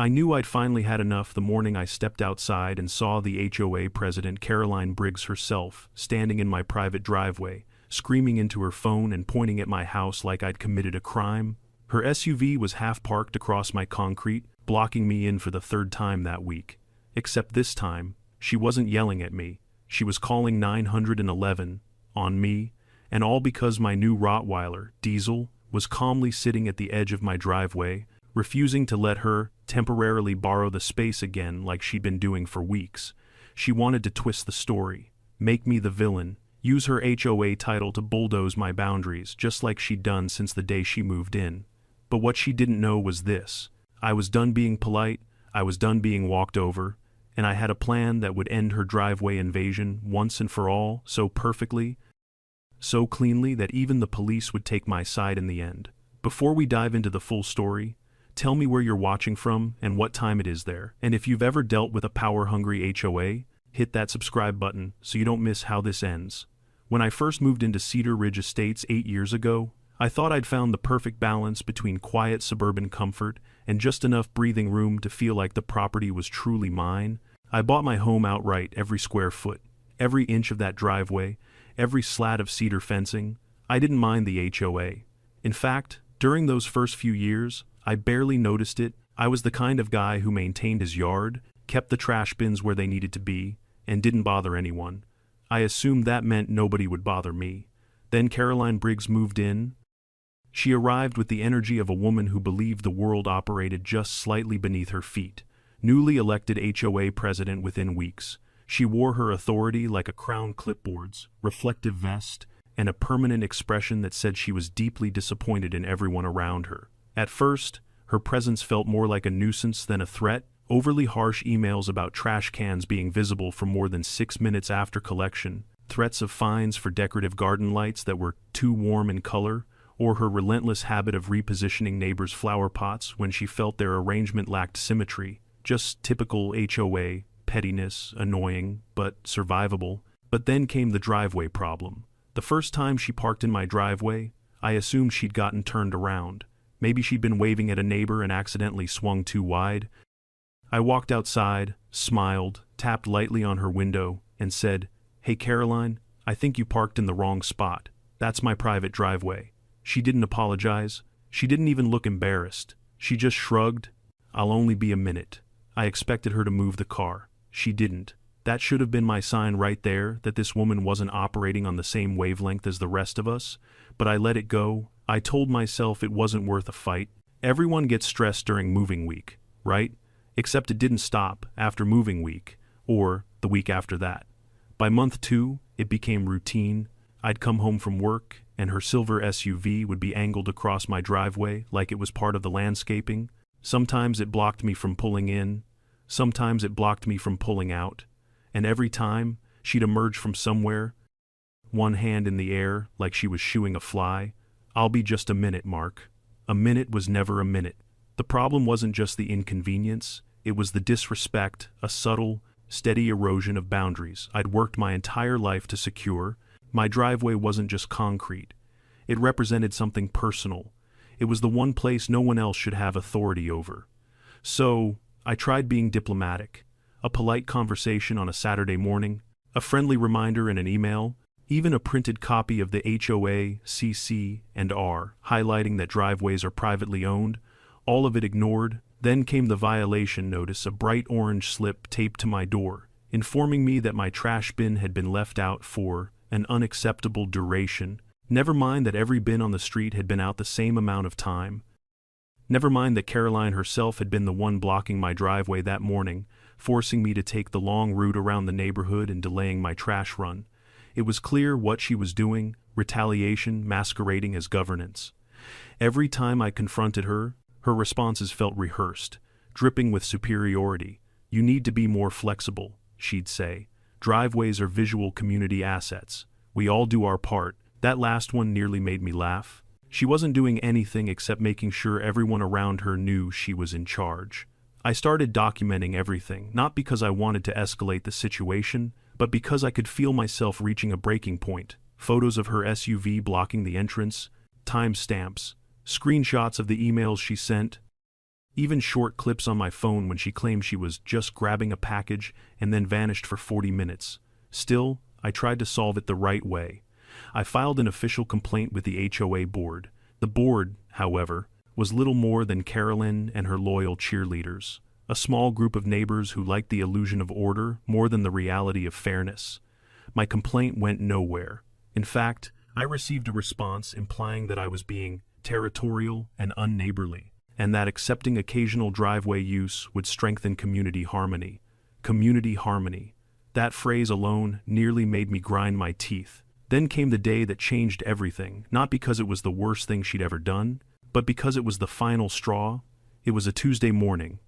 I knew I'd finally had enough the morning I stepped outside and saw the HOA president, Caroline Briggs herself, standing in my private driveway, screaming into her phone and pointing at my house like I'd committed a crime. Her SUV was half parked across my concrete, blocking me in for the third time that week. Except this time, she wasn't yelling at me. She was calling 911 on me, and all because my new Rottweiler, Diesel, was calmly sitting at the edge of my driveway, refusing to let her temporarily borrow the space again like she'd been doing for weeks. She wanted to twist the story, make me the villain, use her HOA title to bulldoze my boundaries just like she'd done since the day she moved in. But what she didn't know was this. I was done being polite, I was done being walked over, and I had a plan that would end her driveway invasion once and for all, so perfectly, so cleanly that even the police would take my side in the end. Before we dive into the full story, tell me where you're watching from and what time it is there. And if you've ever dealt with a power-hungry HOA, hit that subscribe button so you don't miss how this ends. When I first moved into Cedar Ridge Estates 8 years ago, I thought I'd found the perfect balance between quiet suburban comfort and just enough breathing room to feel like the property was truly mine. I bought my home outright, every square foot, every inch of that driveway, every slat of cedar fencing. I didn't mind the HOA. In fact, during those first few years, I barely noticed it. I was the kind of guy who maintained his yard, kept the trash bins where they needed to be, and didn't bother anyone. I assumed that meant nobody would bother me. Then Caroline Briggs moved in. She arrived with the energy of a woman who believed the world operated just slightly beneath her feet. Newly elected HOA president within weeks, she wore her authority like a crown, clipboards, reflective vest, and a permanent expression that said she was deeply disappointed in everyone around her. At first, her presence felt more like a nuisance than a threat. Overly harsh emails about trash cans being visible for more than 6 minutes after collection, threats of fines for decorative garden lights that were too warm in color, or her relentless habit of repositioning neighbors' flower pots when she felt their arrangement lacked symmetry. Just typical HOA, pettiness, annoying, but survivable. But then came the driveway problem. The first time she parked in my driveway, I assumed she'd gotten turned around. Maybe she'd been waving at a neighbor and accidentally swung too wide. I walked outside, smiled, tapped lightly on her window, and said, "Hey Caroline, I think you parked in the wrong spot. That's my private driveway." She didn't apologize. She didn't even look embarrassed. She just shrugged. "I'll only be a minute." I expected her to move the car. She didn't. That should have been my sign right there that this woman wasn't operating on the same wavelength as the rest of us, but I let it go. I told myself it wasn't worth a fight. Everyone gets stressed during moving week, right? Except it didn't stop after moving week, or the week after that. By month 2, it became routine. I'd come home from work, and her silver SUV would be angled across my driveway like it was part of the landscaping. Sometimes it blocked me from pulling in, sometimes it blocked me from pulling out, and every time, she'd emerge from somewhere, one hand in the air like she was shooing a fly. "I'll be just a minute, Mark." A minute was never a minute. The problem wasn't just the inconvenience, it was the disrespect, a subtle, steady erosion of boundaries I'd worked my entire life to secure. My driveway wasn't just concrete. It represented something personal. It was the one place no one else should have authority over. So, I tried being diplomatic. A polite conversation on a Saturday morning, a friendly reminder in an email, even a printed copy of the HOA, CC, and R, highlighting that driveways are privately owned, all of it ignored. Then came the violation notice, a bright orange slip taped to my door, informing me that my trash bin had been left out for an unacceptable duration. Never mind that every bin on the street had been out the same amount of time. Never mind that Caroline herself had been the one blocking my driveway that morning, forcing me to take the long route around the neighborhood and delaying my trash run. It was clear what she was doing, retaliation masquerading as governance. Every time I confronted her, her responses felt rehearsed, dripping with superiority. "You need to be more flexible," she'd say. "Driveways are visual community assets. We all do our part." That last one nearly made me laugh. She wasn't doing anything except making sure everyone around her knew she was in charge. I started documenting everything, not because I wanted to escalate the situation, but because I could feel myself reaching a breaking point. Photos of her SUV blocking the entrance, timestamps, screenshots of the emails she sent, even short clips on my phone when she claimed she was just grabbing a package and then vanished for 40 minutes. Still, I tried to solve it the right way. I filed an official complaint with the HOA board. The board, however, was little more than Carolyn and her loyal cheerleaders, a small group of neighbors who liked the illusion of order more than the reality of fairness. My complaint went nowhere. In fact, I received a response implying that I was being territorial and unneighborly, and that accepting occasional driveway use would strengthen community harmony. Community harmony. That phrase alone nearly made me grind my teeth. Then came the day that changed everything, not because it was the worst thing she'd ever done, but because it was the final straw. It was a Tuesday morning.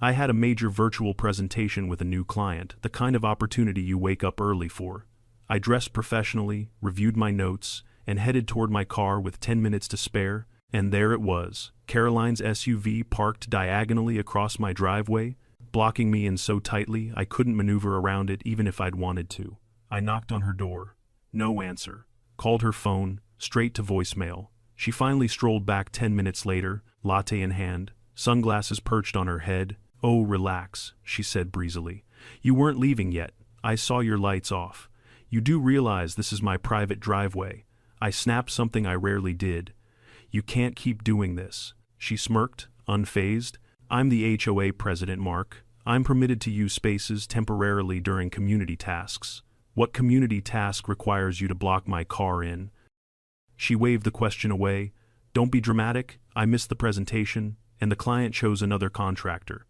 I had a major virtual presentation with a new client, the kind of opportunity you wake up early for. I dressed professionally, reviewed my notes, and headed toward my car with 10 minutes to spare, and there it was, Caroline's SUV parked diagonally across my driveway, blocking me in so tightly I couldn't maneuver around it even if I'd wanted to. I knocked on her door. No answer. Called her phone, straight to voicemail. She finally strolled back 10 minutes later, latte in hand, sunglasses perched on her head. "Oh, relax," she said breezily. "You weren't leaving yet. I saw your lights off. You do realize this is my private driveway." I snapped something I rarely did. "You can't keep doing this." She smirked, unfazed. "I'm the HOA president, Mark. I'm permitted to use spaces temporarily during community tasks. What community task requires you to block my car in?" She waved the question away. "Don't be dramatic. I missed the presentation, and the client chose another contractor."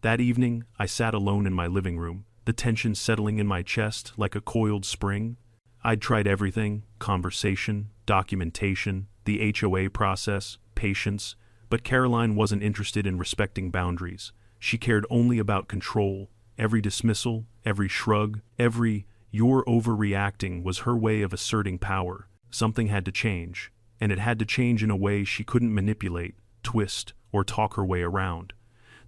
That evening, I sat alone in my living room, the tension settling in my chest like a coiled spring. I'd tried everything: conversation, documentation, the HOA process, patience, but Caroline wasn't interested in respecting boundaries. She cared only about control. Every dismissal, every shrug, every "you're overreacting" was her way of asserting power. Something had to change, and it had to change in a way she couldn't manipulate, twist, or talk her way around.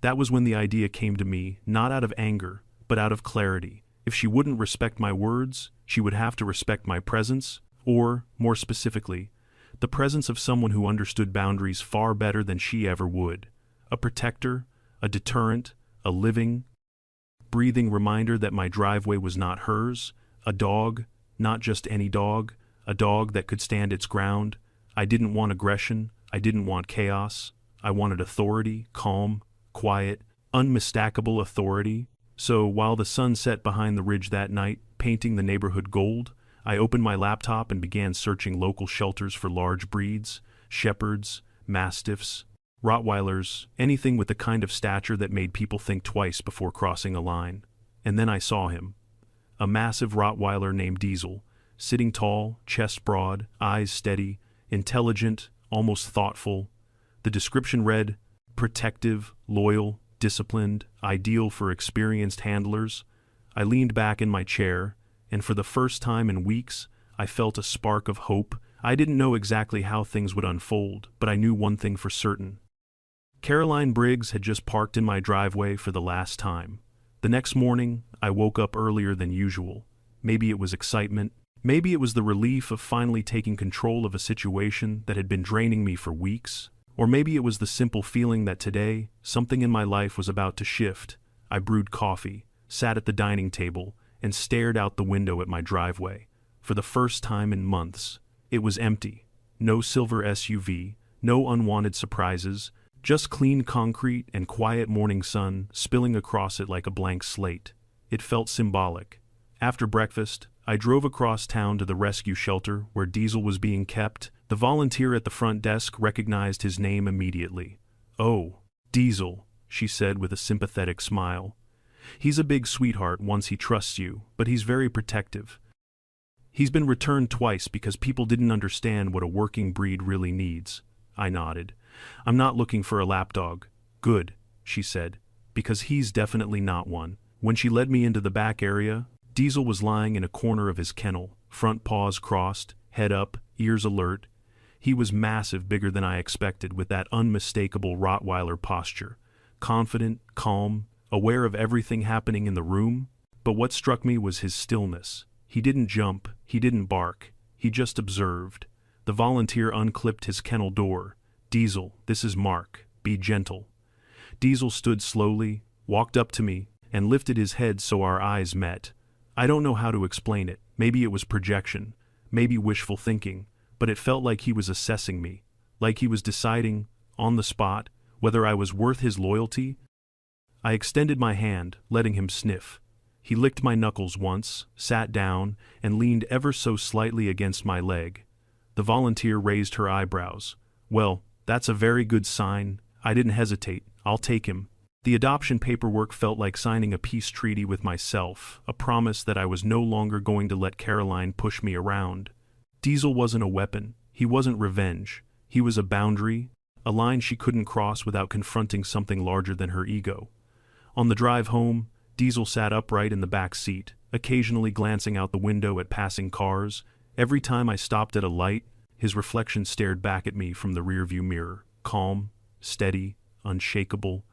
That was when the idea came to me, not out of anger, but out of clarity. If she wouldn't respect my words, she would have to respect my presence, or, more specifically, the presence of someone who understood boundaries far better than she ever would. A protector, a deterrent, a living, breathing reminder that my driveway was not hers, a dog, not just any dog, a dog that could stand its ground. I didn't want aggression, I didn't want chaos. I wanted authority, calm, quiet, unmistakable authority. So while the sun set behind the ridge that night, painting the neighborhood gold, I opened my laptop and began searching local shelters for large breeds: shepherds, mastiffs, Rottweilers, anything with the kind of stature that made people think twice before crossing a line. And then I saw him. A massive Rottweiler named Diesel, sitting tall, chest broad, eyes steady, intelligent, almost thoughtful. The description read, "protective, loyal, disciplined, ideal for experienced handlers." I leaned back in my chair, and for the first time in weeks, I felt a spark of hope. I didn't know exactly how things would unfold, but I knew one thing for certain. Caroline Briggs had just parked in my driveway for the last time. The next morning, I woke up earlier than usual. Maybe it was excitement. Maybe it was the relief of finally taking control of a situation that had been draining me for weeks. Or maybe it was the simple feeling that today, something in my life was about to shift. I brewed coffee, sat at the dining table, and stared out the window at my driveway. For the first time in months, it was empty. No silver SUV, no unwanted surprises, just clean concrete and quiet morning sun spilling across it like a blank slate. It felt symbolic. After breakfast, I drove across town to the rescue shelter where Diesel was being kept. The volunteer at the front desk recognized his name immediately. "Oh, Diesel," she said with a sympathetic smile. "He's a big sweetheart once he trusts you, but he's very protective. He's been returned twice because people didn't understand what a working breed really needs." I nodded. "I'm not looking for a lapdog." "Good," she said, "because he's definitely not one." When she led me into the back area, Diesel was lying in a corner of his kennel, front paws crossed, head up, ears alert. He was massive, bigger than I expected, with that unmistakable Rottweiler posture. Confident, calm, aware of everything happening in the room. But what struck me was his stillness. He didn't jump, he didn't bark, he just observed. The volunteer unclipped his kennel door. "Diesel, this is Mark. Be gentle." Diesel stood slowly, walked up to me, and lifted his head so our eyes met. I don't know how to explain it. Maybe it was projection, maybe wishful thinking, but it felt like he was assessing me, like he was deciding, on the spot, whether I was worth his loyalty. I extended my hand, letting him sniff. He licked my knuckles once, sat down, and leaned ever so slightly against my leg. The volunteer raised her eyebrows. Well, that's a very good sign. I didn't hesitate. I'll take him. The adoption paperwork felt like signing a peace treaty with myself, a promise that I was no longer going to let Caroline push me around. Diesel wasn't a weapon. He wasn't revenge. He was a boundary, a line she couldn't cross without confronting something larger than her ego. On the drive home, Diesel sat upright in the back seat, occasionally glancing out the window at passing cars. Every time I stopped at a light, his reflection stared back at me from the rearview mirror, calm, steady, unshakable,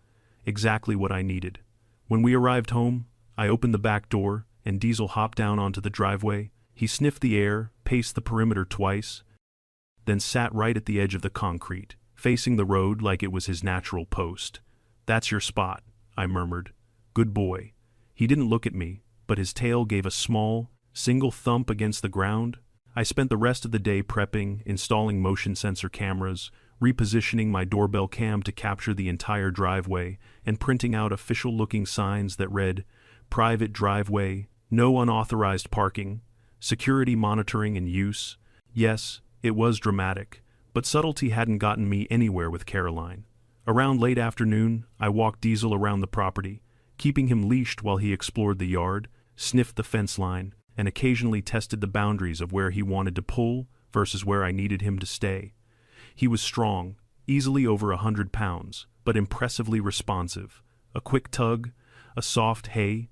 exactly what I needed. When we arrived home, I opened the back door, and Diesel hopped down onto the driveway. He sniffed the air, paced the perimeter twice, then sat right at the edge of the concrete, facing the road like it was his natural post. "That's your spot," I murmured. "Good boy." He didn't look at me, but his tail gave a small, single thump against the ground. I spent the rest of the day prepping, installing motion sensor cameras, repositioning my doorbell cam to capture the entire driveway, and printing out official-looking signs that read, "Private driveway, no unauthorized parking, security monitoring in use." Yes, it was dramatic, but subtlety hadn't gotten me anywhere with Caroline. Around late afternoon, I walked Diesel around the property, keeping him leashed while he explored the yard, sniffed the fence line, and occasionally tested the boundaries of where he wanted to pull versus where I needed him to stay. He was strong, easily over 100 pounds, but impressively responsive. A quick tug, a soft hey,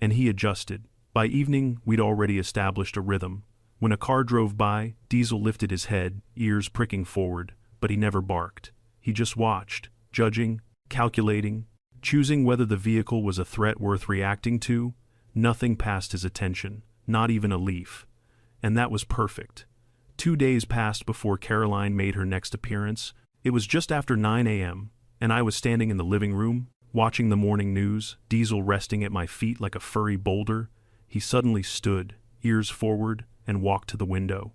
and he adjusted. By evening, we'd already established a rhythm. When a car drove by, Diesel lifted his head, ears pricking forward, but he never barked. He just watched, judging, calculating, choosing whether the vehicle was a threat worth reacting to. Nothing passed his attention, not even a leaf. And that was perfect. 2 days passed before Caroline made her next appearance. It was just after 9 a.m., and I was standing in the living room, watching the morning news, Diesel resting at my feet like a furry boulder. He suddenly stood, ears forward, and walked to the window.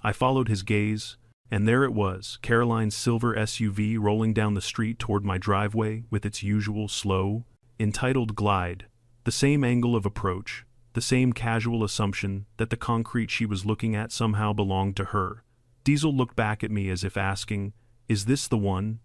I followed his gaze, and there it was, Caroline's silver SUV rolling down the street toward my driveway with its usual slow, entitled glide. The same angle of approach, the same casual assumption that the concrete she was looking at somehow belonged to her. Diesel looked back at me as if asking, "Is this the one?"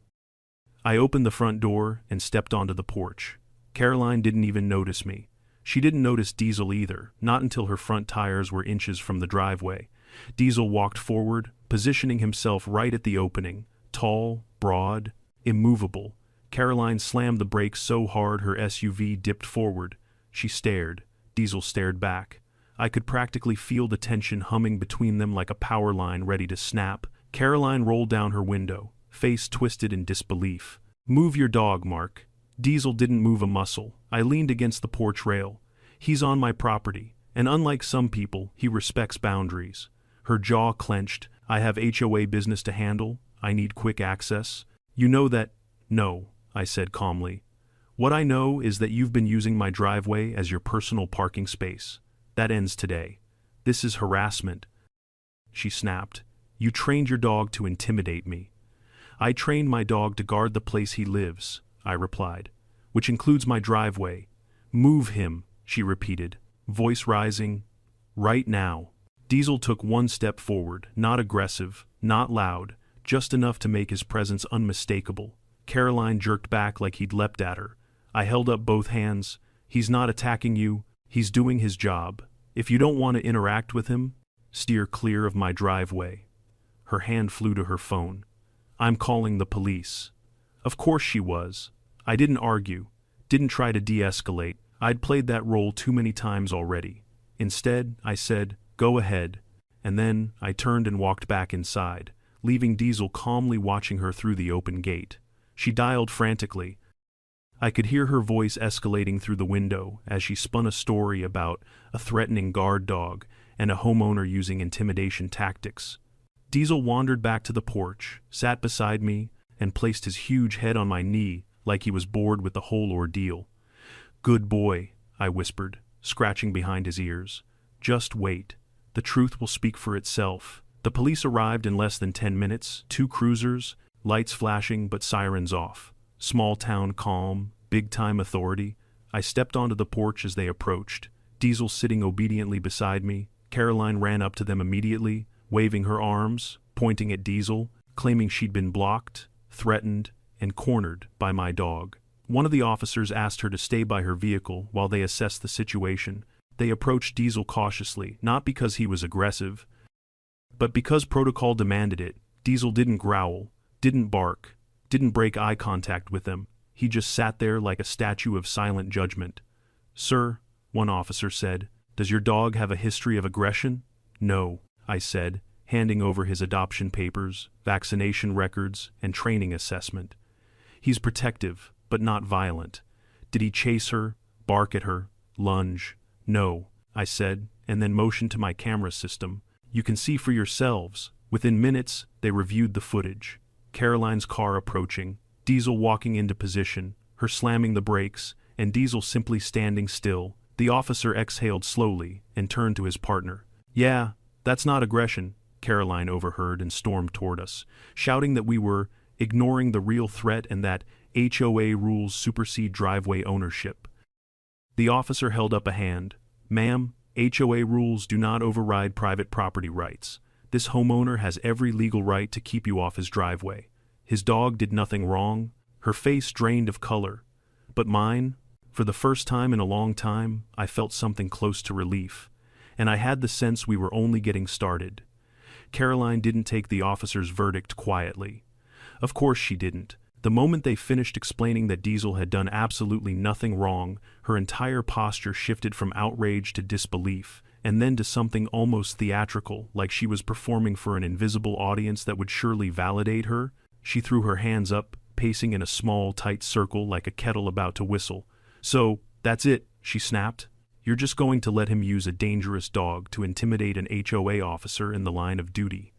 I opened the front door and stepped onto the porch. Caroline didn't even notice me. She didn't notice Diesel either, not until her front tires were inches from the driveway. Diesel walked forward, positioning himself right at the opening, tall, broad, immovable. Caroline slammed the brakes so hard her SUV dipped forward. She stared. Diesel stared back. I could practically feel the tension humming between them like a power line ready to snap. Caroline rolled down her window, face twisted in disbelief. "Move your dog, Mark." Diesel didn't move a muscle. I leaned against the porch rail. He's on my property, and unlike some people, he respects boundaries. Her jaw clenched. "I have HOA business to handle. I need quick access." "You know that?" "No," I said calmly. "What I know is that you've been using my driveway as your personal parking space. That ends today. This is harassment." She snapped. "You trained your dog to intimidate me." "I trained my dog to guard the place he lives," I replied, "which includes my driveway." "Move him," she repeated, voice rising. "Right now." Diesel took one step forward, not aggressive, not loud, just enough to make his presence unmistakable. Caroline jerked back like he'd leapt at her. I held up both hands. "He's not attacking you. He's doing his job. If you don't want to interact with him, steer clear of my driveway." Her hand flew to her phone. "I'm calling the police." Of course she was. I didn't argue, didn't try to de-escalate. I'd played that role too many times already. Instead, I said, "Go ahead," and then I turned and walked back inside, leaving Diesel calmly watching her through the open gate. She dialed frantically. I could hear her voice escalating through the window as she spun a story about a threatening guard dog and a homeowner using intimidation tactics. Diesel wandered back to the porch, sat beside me, and placed his huge head on my knee like he was bored with the whole ordeal. "Good boy," I whispered, scratching behind his ears. "Just wait. The truth will speak for itself." The police arrived in less than 10 minutes, 2 cruisers, lights flashing but sirens off. Small town calm, big time authority. I stepped onto the porch as they approached, Diesel sitting obediently beside me. Caroline ran up to them immediately, waving her arms, pointing at Diesel, claiming she'd been blocked, threatened, and cornered by my dog. One of the officers asked her to stay by her vehicle while they assessed the situation. They approached Diesel cautiously, not because he was aggressive, but because protocol demanded it. Diesel didn't growl, didn't bark, didn't break eye contact with them. He just sat there like a statue of silent judgment. "Sir," one officer said, "does your dog have a history of aggression?" "No," I said, handing over his adoption papers, vaccination records, and training assessment. "He's protective, but not violent." "Did he chase her, bark at her, lunge?" "No," I said, and then motioned to my camera system. "You can see for yourselves." Within minutes, they reviewed the footage. Caroline's car approaching, Diesel walking into position, her slamming the brakes, and Diesel simply standing still. The officer exhaled slowly and turned to his partner. "Yeah, that's not aggression," Caroline overheard and stormed toward us, shouting that we were ignoring the real threat and that HOA rules supersede driveway ownership. The officer held up a hand. "Ma'am, HOA rules do not override private property rights. This homeowner has every legal right to keep you off his driveway. His dog did nothing wrong." Her face drained of color. But mine, for the first time in a long time, I felt something close to relief. And I had the sense we were only getting started. Caroline didn't take the officer's verdict quietly. Of course she didn't. The moment they finished explaining that Diesel had done absolutely nothing wrong, her entire posture shifted from outrage to disbelief, and then to something almost theatrical, like she was performing for an invisible audience that would surely validate her. She threw her hands up, pacing in a small, tight circle like a kettle about to whistle. "So, that's it," she snapped. "You're just going to let him use a dangerous dog to intimidate an HOA officer in the line of duty."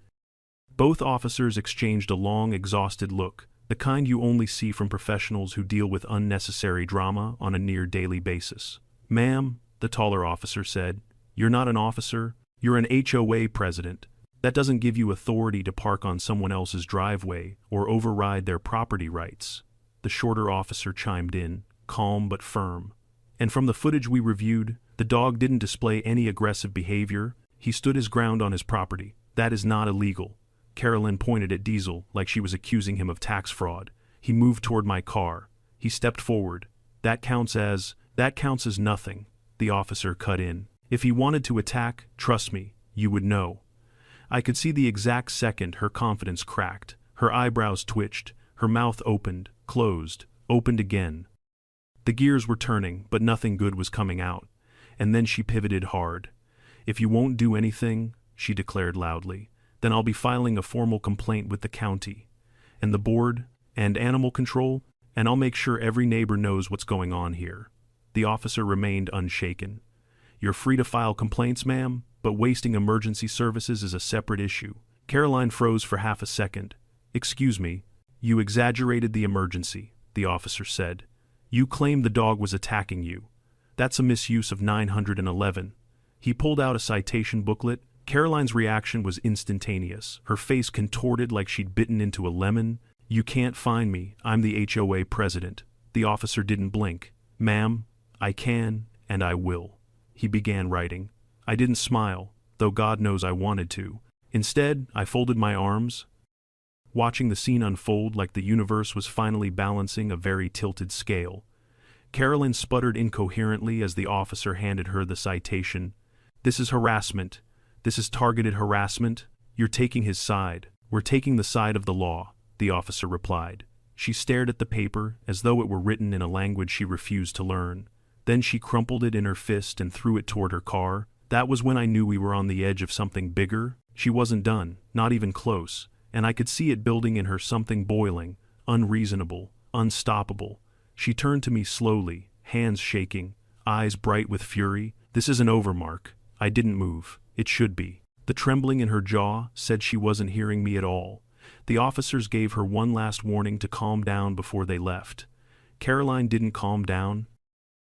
Both officers exchanged a long, exhausted look, the kind you only see from professionals who deal with unnecessary drama on a near-daily basis. "Ma'am," the taller officer said, "you're not an officer, you're an HOA president. That doesn't give you authority to park on someone else's driveway or override their property rights." The shorter officer chimed in, calm but firm. "And from the footage we reviewed, the dog didn't display any aggressive behavior. He stood his ground on his property. That is not illegal." Carolyn pointed at Diesel like she was accusing him of tax fraud. "He moved toward my car. He stepped forward. That counts as nothing," the officer cut in. "If he wanted to attack, trust me, you would know." I could see the exact second her confidence cracked. Her eyebrows twitched, her mouth opened, closed, opened again. The gears were turning, but nothing good was coming out. And then she pivoted hard. "If you won't do anything," she declared loudly, "then I'll be filing a formal complaint with the county, and the board, and animal control, and I'll make sure every neighbor knows what's going on here." The officer remained unshaken. "You're free to file complaints, ma'am, but wasting emergency services is a separate issue." Caroline froze for half a second. "Excuse me, you exaggerated the emergency," the officer said. "You claimed the dog was attacking you. That's a misuse of 911. He pulled out a citation booklet. Caroline's reaction was instantaneous. Her face contorted like she'd bitten into a lemon. "You can't find me. I'm the HOA president." The officer didn't blink. "Ma'am, I can, and I will." He began writing. I didn't smile, though God knows I wanted to. Instead, I folded my arms, watching the scene unfold like the universe was finally balancing a very tilted scale. Carolyn sputtered incoherently as the officer handed her the citation. "This is harassment. This is targeted harassment. You're taking his side." "We're taking the side of the law," the officer replied. She stared at the paper as though it were written in a language she refused to learn. Then she crumpled it in her fist and threw it toward her car. That was when I knew we were on the edge of something bigger. She wasn't done, not even close, and I could see it building in her, something boiling, unreasonable, unstoppable. She turned to me slowly, hands shaking, eyes bright with fury. "This isn't over, Mark." I didn't move. It should be. The trembling in her jaw said she wasn't hearing me at all. The officers gave her one last warning to calm down before they left. Caroline didn't calm down.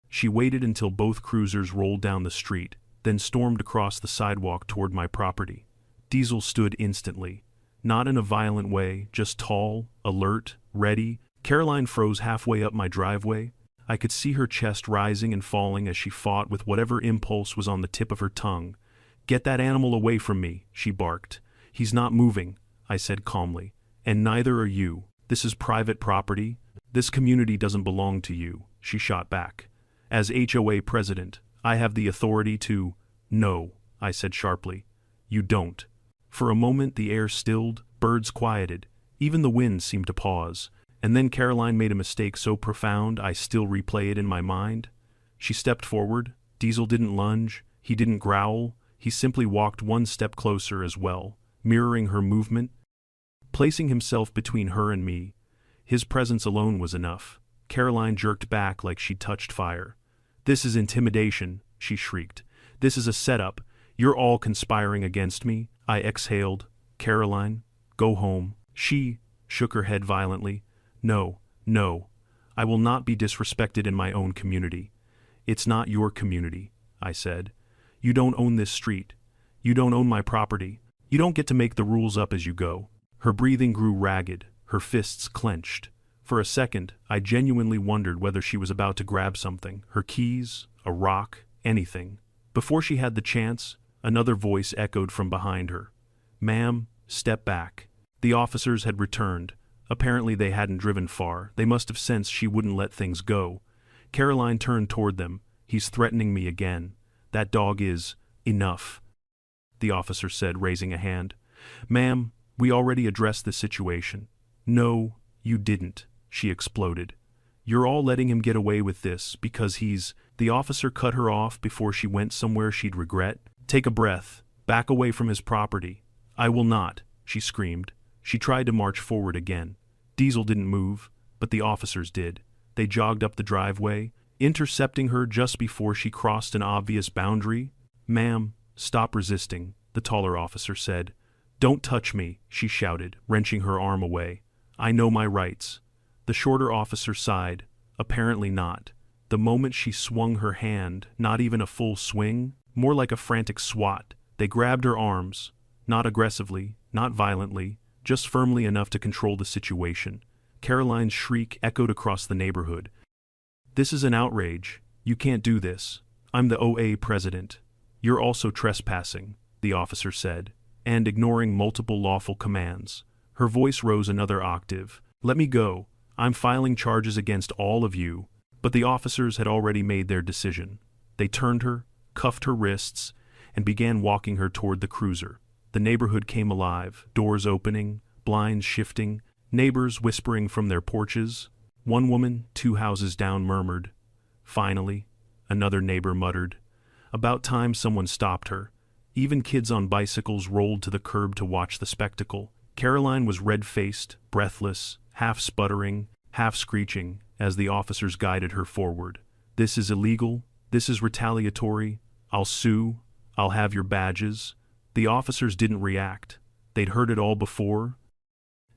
She waited until both cruisers rolled down the street, then stormed across the sidewalk toward my property. Diesel stood instantly. Not in a violent way, just tall, alert, ready. Caroline froze halfway up my driveway. I could see her chest rising and falling as she fought with whatever impulse was on the tip of her tongue. "Get that animal away from me," she barked. "He's not moving," I said calmly. "And neither are you. This is private property. This community doesn't belong to you," she shot back. "As HOA president, I have the authority to—" "No," I said sharply. "You don't." For a moment the air stilled, birds quieted, even the wind seemed to pause, and then Caroline made a mistake so profound I still replay it in my mind. She stepped forward. Diesel didn't lunge, he didn't growl, he simply walked one step closer as well, mirroring her movement, placing himself between her and me. His presence alone was enough. Caroline jerked back like she'd touched fire. "This is intimidation," she shrieked. "This is a setup. You're all conspiring against me." I exhaled. "Caroline, go home." She shook her head violently. "No, no. I will not be disrespected in my own community." "It's not your community," I said. "You don't own this street. You don't own my property. You don't get to make the rules up as you go." Her breathing grew ragged, her fists clenched. For a second, I genuinely wondered whether she was about to grab something, her keys, a rock, anything. Before she had the chance, another voice echoed from behind her. "Ma'am, step back." The officers had returned. Apparently they hadn't driven far. They must have sensed she wouldn't let things go. Caroline turned toward them. "He's threatening me again. That dog is enough," the officer said, raising a hand. "Ma'am, we already addressed the situation." "No, you didn't," she exploded. "You're all letting him get away with this because he's—" The officer cut her off before she went somewhere she'd regret. "Take a breath. Back away from his property." "I will not," she screamed. She tried to march forward again. Diesel didn't move, but the officers did. They jogged up the driveway, intercepting her just before she crossed an obvious boundary. "Ma'am, stop resisting," the taller officer said. "Don't touch me," she shouted, wrenching her arm away. "I know my rights." The shorter officer sighed. Apparently not. The moment she swung her hand, not even a full swing, more like a frantic swat, they grabbed her arms, not aggressively, not violently, just firmly enough to control the situation. Caroline's shriek echoed across the neighborhood. "This is an outrage. You can't do this. I'm the OA president." "You're also trespassing," the officer said, and ignoring multiple lawful commands. Her voice rose another octave. "Let me go. I'm filing charges against all of you." But the officers had already made their decision. They turned her, cuffed her wrists, and began walking her toward the cruiser. The neighborhood came alive, doors opening, blinds shifting, neighbors whispering from their porches. One woman, 2 houses down, murmured. "Finally," another neighbor muttered. About time someone stopped her. Even kids on bicycles rolled to the curb to watch the spectacle. Caroline was red-faced, breathless, half sputtering, half screeching, as the officers guided her forward. "This is illegal. This is retaliatory. I'll sue. I'll have your badges." The officers didn't react. They'd heard it all before.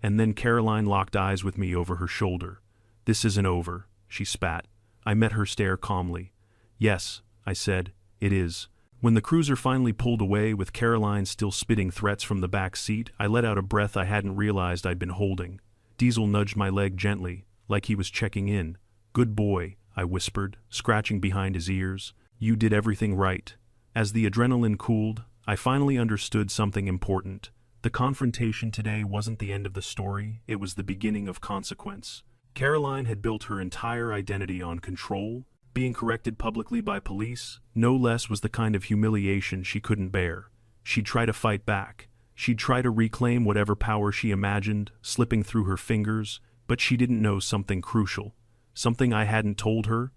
And then Caroline locked eyes with me over her shoulder. "This isn't over," she spat. I met her stare calmly. "Yes," I said, "it is." When the cruiser finally pulled away with Caroline still spitting threats from the back seat, I let out a breath I hadn't realized I'd been holding. Diesel nudged my leg gently, like he was checking in. "Good boy," I whispered, scratching behind his ears. "You did everything right." As the adrenaline cooled, I finally understood something important. The confrontation today wasn't the end of the story, it was the beginning of consequence. Caroline had built her entire identity on control. Being corrected publicly by police, no less, was the kind of humiliation she couldn't bear. She'd try to fight back. She'd try to reclaim whatever power she imagined, slipping through her fingers, but she didn't know something crucial. Something I hadn't told her.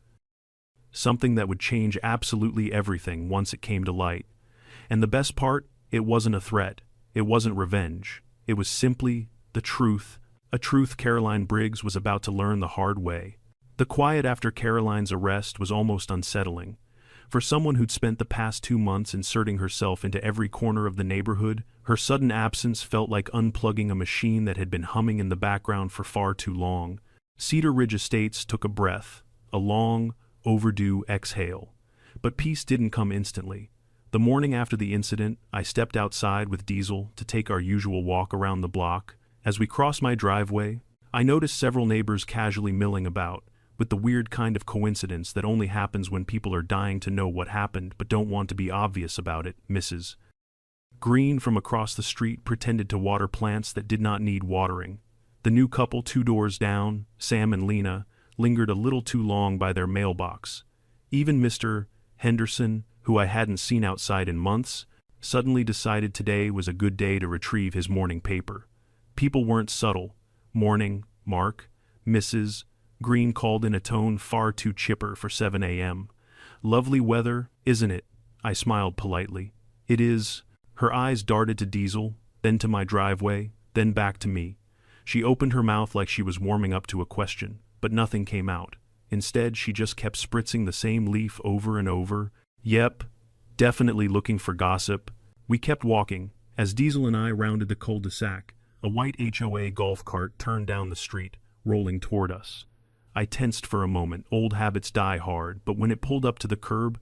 Something that would change absolutely everything once it came to light. And the best part, it wasn't a threat. It wasn't revenge. It was simply the truth. A truth Caroline Briggs was about to learn the hard way. The quiet after Caroline's arrest was almost unsettling. For someone who'd spent the past 2 months inserting herself into every corner of the neighborhood, her sudden absence felt like unplugging a machine that had been humming in the background for far too long. Cedar Ridge Estates took a breath, a long, overdue exhale. But peace didn't come instantly. The morning after the incident, I stepped outside with Diesel to take our usual walk around the block. As we crossed my driveway, I noticed several neighbors casually milling about, with the weird kind of coincidence that only happens when people are dying to know what happened but don't want to be obvious about it. Mrs. Green from across the street pretended to water plants that did not need watering. The new couple 2 doors down, Sam and Lena, lingered a little too long by their mailbox. Even Mr. Henderson, who I hadn't seen outside in months, suddenly decided today was a good day to retrieve his morning paper. People weren't subtle. Morning, Mark. Mrs. Green called in a tone far too chipper for 7 a.m. Lovely weather, isn't it? I smiled politely. It is. Her eyes darted to Diesel, then to my driveway, then back to me. She opened her mouth like she was warming up to a question, but nothing came out. Instead, she just kept spritzing the same leaf over and over. Yep, definitely looking for gossip. We kept walking. As Diesel and I rounded the cul-de-sac, a white HOA golf cart turned down the street, rolling toward us. I tensed for a moment. Old habits die hard, but when it pulled up to the curb,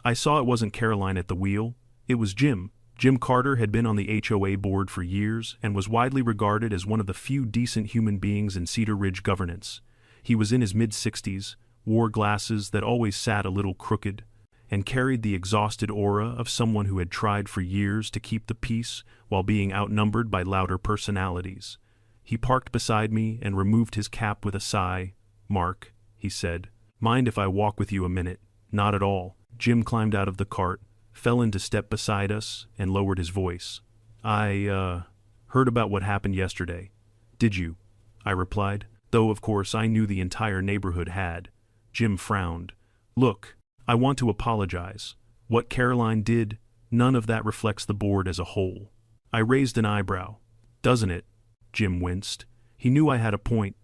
I saw it wasn't Caroline at the wheel. It was Jim. Jim Carter had been on the HOA board for years and was widely regarded as one of the few decent human beings in Cedar Ridge governance. He was in his mid-60s, wore glasses that always sat a little crooked, and carried the exhausted aura of someone who had tried for years to keep the peace while being outnumbered by louder personalities. He parked beside me and removed his cap with a sigh. "Mark," he said, "mind if I walk with you a minute?" "Not at all." Jim climbed out of the cart, fell into step beside us, and lowered his voice. I heard about what happened yesterday." "Did you?" I replied, though of course I knew the entire neighborhood had. Jim frowned. "Look, I want to apologize. What Caroline did, none of that reflects the board as a whole." I raised an eyebrow. "Doesn't it?" Jim winced. He knew I had a point.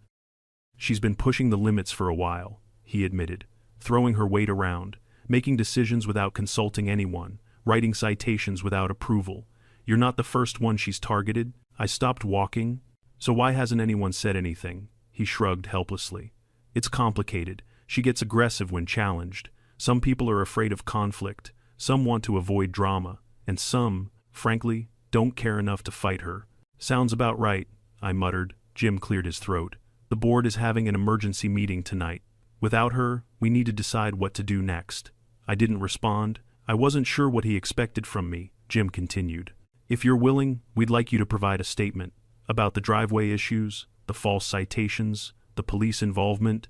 "She's been pushing the limits for a while," he admitted, throwing her weight around, making decisions without consulting anyone, writing citations without approval. "You're not the first one she's targeted." I stopped walking. "So why hasn't anyone said anything?" He shrugged helplessly. "It's complicated. She gets aggressive when challenged. Some people are afraid of conflict, some want to avoid drama, and some, frankly, don't care enough to fight her." "Sounds about right," I muttered. Jim cleared his throat. "The board is having an emergency meeting tonight. Without her, we need to decide what to do next." I didn't respond. I wasn't sure what he expected from me. Jim continued. "If you're willing, we'd like you to provide a statement about the driveway issues, the false citations, the police involvement."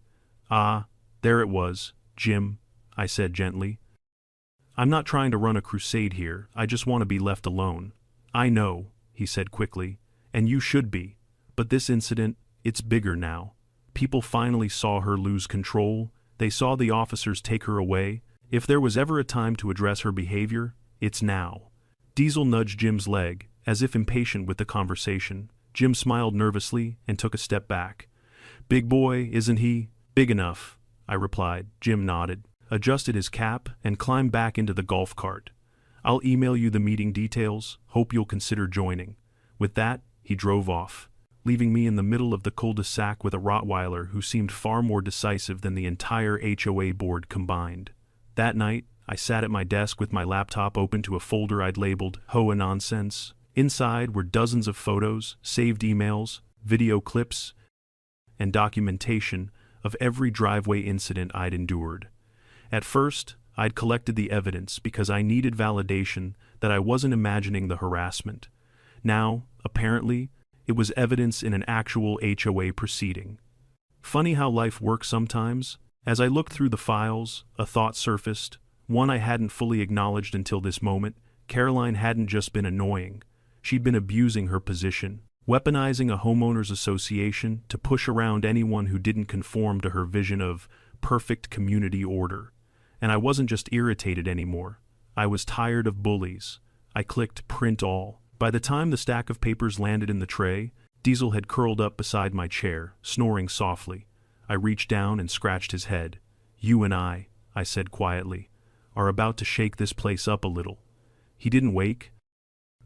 "Ah, there it was, Jim," I said gently. "I'm not trying to run a crusade here, I just want to be left alone." "I know," he said quickly, "and you should be. But this incident, it's bigger now. People finally saw her lose control. They saw the officers take her away. If there was ever a time to address her behavior, it's now." Diesel nudged Jim's leg, as if impatient with the conversation. Jim smiled nervously and took a step back. "Big boy, isn't he?" "Big enough," I replied. Jim nodded, adjusted his cap, and climbed back into the golf cart. "I'll email you the meeting details. Hope you'll consider joining." With that, he drove off, leaving me in the middle of the cul-de-sac with a Rottweiler who seemed far more decisive than the entire HOA board combined. That night, I sat at my desk with my laptop open to a folder I'd labeled HOA Nonsense. Inside were dozens of photos, saved emails, video clips, and documentation of every driveway incident I'd endured. At first, I'd collected the evidence because I needed validation that I wasn't imagining the harassment. Now, apparently, it was evidence in an actual HOA proceeding. Funny how life works sometimes. As I looked through the files, a thought surfaced, one I hadn't fully acknowledged until this moment. Caroline hadn't just been annoying. She'd been abusing her position, weaponizing a homeowners association to push around anyone who didn't conform to her vision of perfect community order. And I wasn't just irritated anymore. I was tired of bullies. I clicked print all. By the time the stack of papers landed in the tray, Diesel had curled up beside my chair, snoring softly. I reached down and scratched his head. "You and I said quietly, "are about to shake this place up a little." He didn't wake,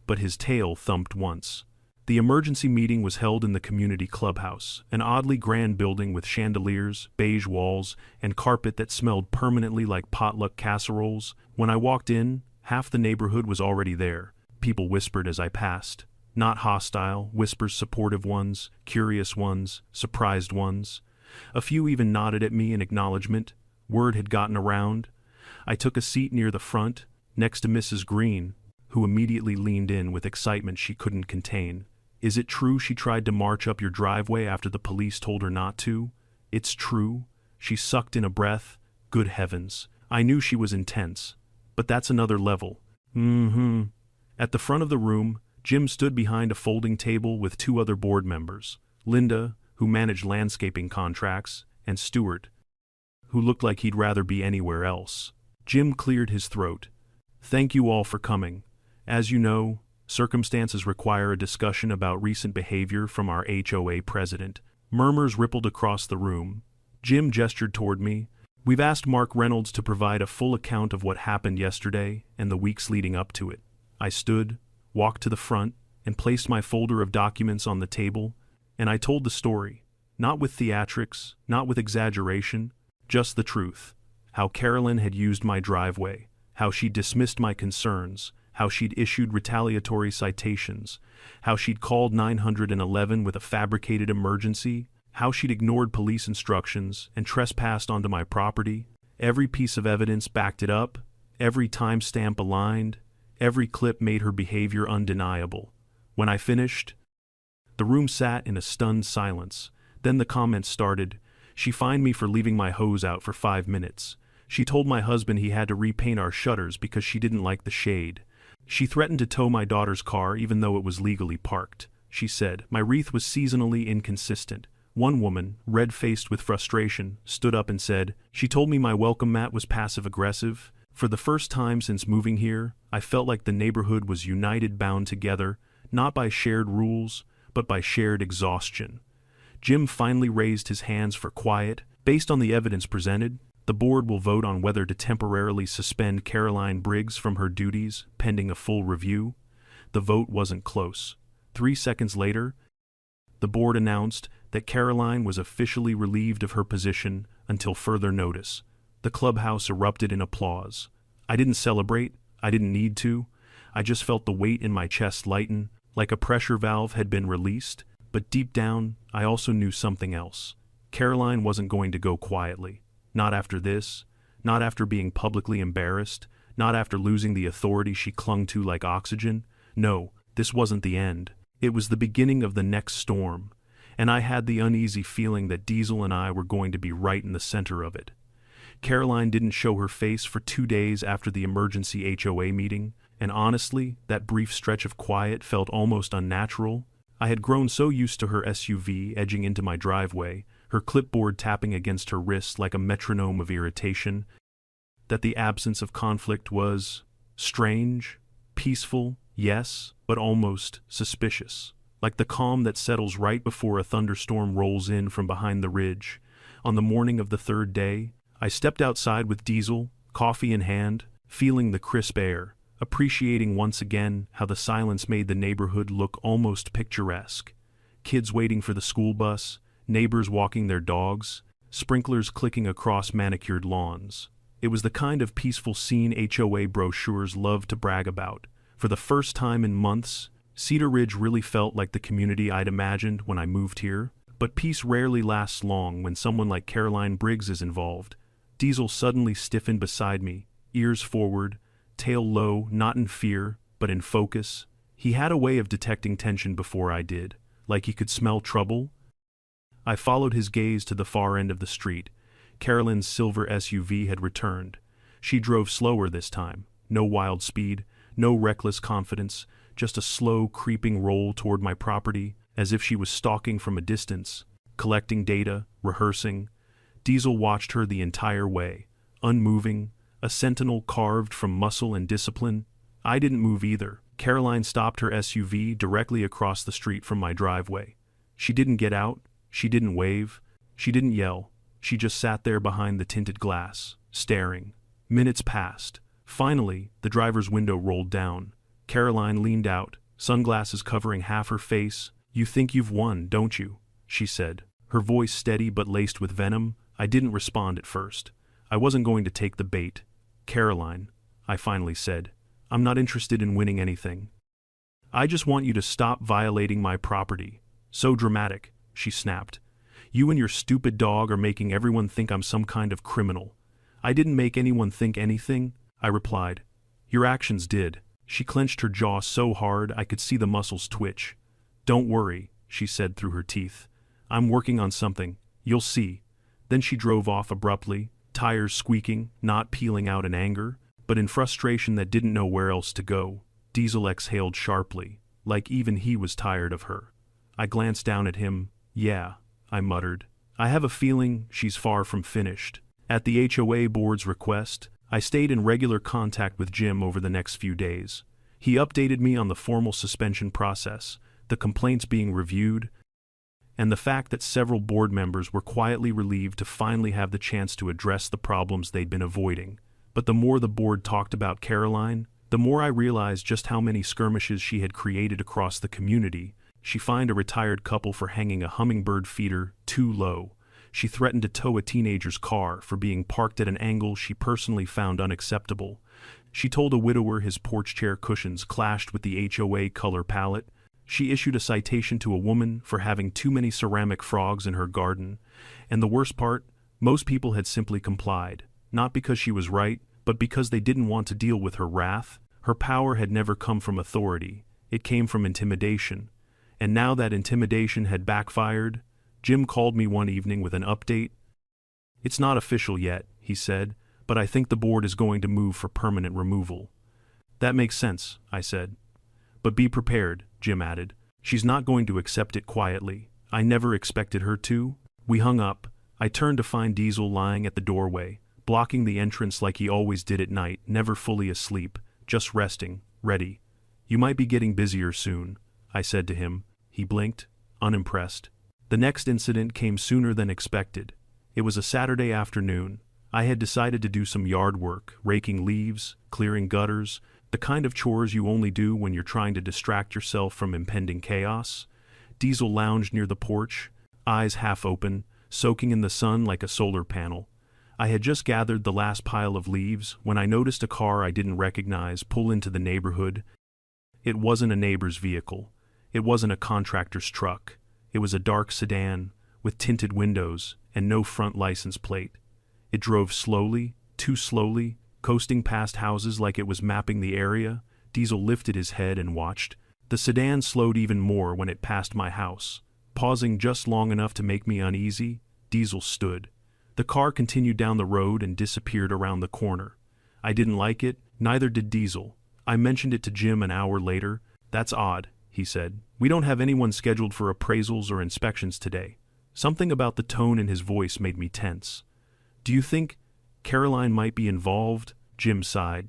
but his tail thumped once. The emergency meeting was held in the community clubhouse, an oddly grand building with chandeliers, beige walls, and carpet that smelled permanently like potluck casseroles. When I walked in, half the neighborhood was already there. People whispered as I passed. Not hostile, whispers, supportive ones, curious ones, surprised ones. A few even nodded at me in acknowledgement. Word had gotten around. I took a seat near the front, next to Mrs. Green, who immediately leaned in with excitement she couldn't contain. Is it true she tried to march up your driveway after the police told her not to? It's true. She sucked in a breath. Good heavens. I knew she was intense. But that's another level. At the front of the room, Jim stood behind a folding table with two other board members, Linda, who managed landscaping contracts, and Stuart, who looked like he'd rather be anywhere else. Jim cleared his throat. Thank you all for coming. As you know, circumstances require a discussion about recent behavior from our HOA president. Murmurs rippled across the room. Jim gestured toward me. We've asked Mark Reynolds to provide a full account of what happened yesterday and the weeks leading up to it. I stood, walked to the front, and placed my folder of documents on the table, and I told the story, not with theatrics, not with exaggeration, just the truth. How Carolyn had used my driveway, how she dismissed my concerns, how she'd issued retaliatory citations, how she'd called 911 with a fabricated emergency, how she'd ignored police instructions and trespassed onto my property. Every piece of evidence backed it up, every timestamp aligned, every clip made her behavior undeniable. When I finished, the room sat in a stunned silence. Then the comments started. She fined me for leaving my hose out for 5 minutes. She told my husband he had to repaint our shutters because she didn't like the shade. She threatened to tow my daughter's car even though it was legally parked. She said my wreath was seasonally inconsistent. One woman, red-faced with frustration, stood up and said, she told me my welcome mat was passive-aggressive. For the first time since moving here, I felt like the neighborhood was united, bound together, not by shared rules, but by shared exhaustion. Jim finally raised his hands for quiet. Based on the evidence presented, the board will vote on whether to temporarily suspend Caroline Briggs from her duties, pending a full review. The vote wasn't close. 3 seconds later, the board announced that Caroline was officially relieved of her position until further notice. The clubhouse erupted in applause. I didn't celebrate. I didn't need to. I just felt the weight in my chest lighten, like a pressure valve had been released. But deep down, I also knew something else. Caroline wasn't going to go quietly. Not after this. Not after being publicly embarrassed. Not after losing the authority she clung to like oxygen. No, this wasn't the end. It was the beginning of the next storm. And I had the uneasy feeling that Diesel and I were going to be right in the center of it. Caroline didn't show her face for 2 days after the emergency HOA meeting, and honestly, that brief stretch of quiet felt almost unnatural. I had grown so used to her SUV edging into my driveway, her clipboard tapping against her wrist like a metronome of irritation, that the absence of conflict was strange, peaceful, yes, but almost suspicious. Like the calm that settles right before a thunderstorm rolls in from behind the ridge. On the morning of the 3rd day, I stepped outside with Diesel, coffee in hand, feeling the crisp air, appreciating once again how the silence made the neighborhood look almost picturesque. Kids waiting for the school bus, neighbors walking their dogs, sprinklers clicking across manicured lawns. It was the kind of peaceful scene HOA brochures love to brag about. For the first time in months, Cedar Ridge really felt like the community I'd imagined when I moved here. But peace rarely lasts long when someone like Caroline Briggs is involved. Diesel suddenly stiffened beside me, ears forward, tail low, not in fear, but in focus. He had a way of detecting tension before I did, like he could smell trouble. I followed his gaze to the far end of the street. Carolyn's silver SUV had returned. She drove slower this time. No wild speed, no reckless confidence, just a slow, creeping roll toward my property, as if she was stalking from a distance, collecting data, rehearsing. Diesel watched her the entire way, unmoving, a sentinel carved from muscle and discipline. I didn't move either. Caroline stopped her SUV directly across the street from my driveway. She didn't get out, she didn't wave, she didn't yell. She just sat there behind the tinted glass, staring. Minutes passed. Finally, the driver's window rolled down. Caroline leaned out, sunglasses covering half her face. "You think you've won, don't you?" she said, her voice steady but laced with venom. I didn't respond at first. I wasn't going to take the bait. "Caroline," I finally said, "I'm not interested in winning anything. I just want you to stop violating my property." "So dramatic," she snapped. "You and your stupid dog are making everyone think I'm some kind of criminal." "I didn't make anyone think anything," I replied. "Your actions did." She clenched her jaw so hard I could see the muscles twitch. "Don't worry," she said through her teeth. "I'm working on something. You'll see." Then she drove off abruptly, tires squeaking, not peeling out in anger, but in frustration that didn't know where else to go. Diesel exhaled sharply, like even he was tired of her. I glanced down at him. "Yeah," I muttered. "I have a feeling she's far from finished." At the HOA board's request, I stayed in regular contact with Jim over the next few days. He updated me on the formal suspension process, the complaints being reviewed, and the fact that several board members were quietly relieved to finally have the chance to address the problems they'd been avoiding. But the more the board talked about Caroline, the more I realized just how many skirmishes she had created across the community. She fined a retired couple for hanging a hummingbird feeder too low. She threatened to tow a teenager's car for being parked at an angle she personally found unacceptable. She told a widower his porch chair cushions clashed with the HOA color palette. She issued a citation to a woman for having too many ceramic frogs in her garden. And the worst part, most people had simply complied, not because she was right, but because they didn't want to deal with her wrath. Her power had never come from authority, it came from intimidation. And now that intimidation had backfired, Jim called me one evening with an update. "It's not official yet," he said, "but I think the board is going to move for permanent removal." "That makes sense," I said. "But be prepared," Jim added. "She's not going to accept it quietly. I never expected her to." We hung up. I turned to find Diesel lying at the doorway, blocking the entrance like he always did at night, never fully asleep, just resting, ready. "You might be getting busier soon," I said to him. He blinked, unimpressed. The next incident came sooner than expected. It was a Saturday afternoon. I had decided to do some yard work, raking leaves, clearing gutters, the kind of chores you only do when you're trying to distract yourself from impending chaos. Diesel lounged near the porch, eyes half open, soaking in the sun like a solar panel. I had just gathered the last pile of leaves when I noticed a car I didn't recognize pull into the neighborhood. It wasn't a neighbor's vehicle. It wasn't a contractor's truck. It was a dark sedan, with tinted windows and no front license plate. It drove slowly, too slowly, coasting past houses like it was mapping the area. Diesel lifted his head and watched. The sedan slowed even more when it passed my house. Pausing just long enough to make me uneasy, Diesel stood. The car continued down the road and disappeared around the corner. I didn't like it, neither did Diesel. I mentioned it to Jim an hour later. "That's odd," he said. "We don't have anyone scheduled for appraisals or inspections today." Something about the tone in his voice made me tense. "Do you think Caroline might be involved?" Jim sighed.